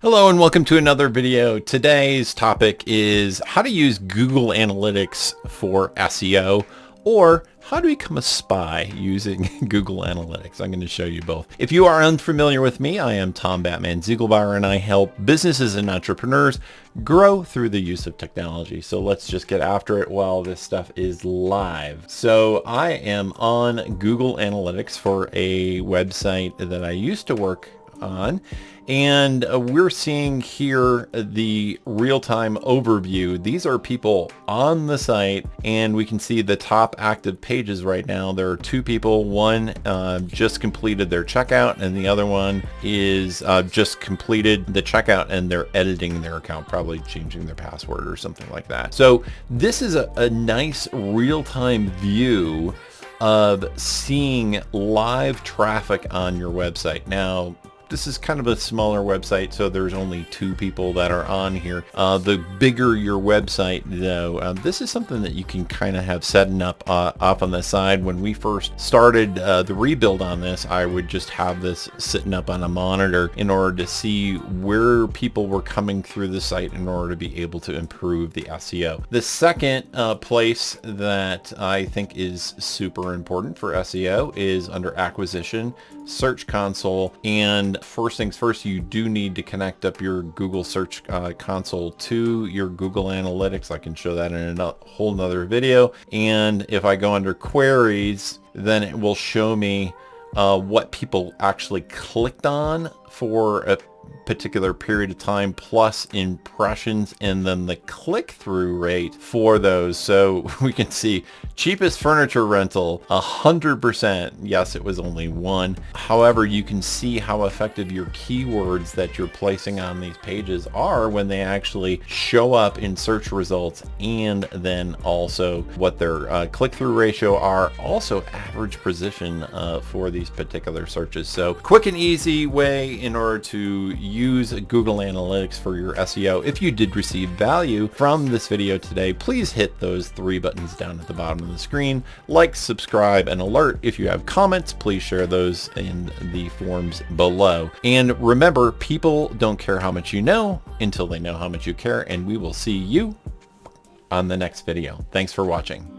Hello and welcome to another video. Today's topic is how to use Google Analytics for SEO, or how to become a spy using Google Analytics. I'm going to show you both. If you are unfamiliar with me, I am Tom Batman Ziegelbauer and I help businesses and entrepreneurs grow through the use of technology. So let's just get after it while this stuff is live. So I am on Google Analytics for a website that I used to work on, and we're seeing here the real-time overview. These are people on the site, and we can see the top active pages right now. There are two people. One just completed their checkout, and the other one is just completed the checkout and they're editing their account, probably changing their password or something like that. So this is a nice real-time view of seeing live traffic on your website. Now, this is kind of a smaller website, so there's only two people that are on here. The bigger your website, though, this is something that you can kind of have setting up off on the side. When we first started the rebuild on this, I would just have this sitting up on a monitor in order to see where people were coming through the site in order to be able to improve the SEO. The second place that I think is super important for SEO is under acquisition, Search Console, and first things first, you do need to connect up your Google Search Console to your Google Analytics. I can show that in a whole nother video. And if I go under queries, then it will show me what people actually clicked on for a particular period of time, plus impressions, and then the click-through rate for those. So we can see cheapest furniture rental, 100%. Yes, it was only one. However, you can see how effective your keywords that you're placing on these pages are when they actually show up in search results, and then also what their click-through ratio are, also average position for these particular searches. So quick and easy way in order to use Google Analytics for your SEO. If you did receive value from this video today, please hit those three buttons down at the bottom of the screen: like, subscribe, and alert. If you have comments, please share those in the forms below. And remember, people don't care how much you know until they know how much you care, and we will see you on the next video. Thanks for watching.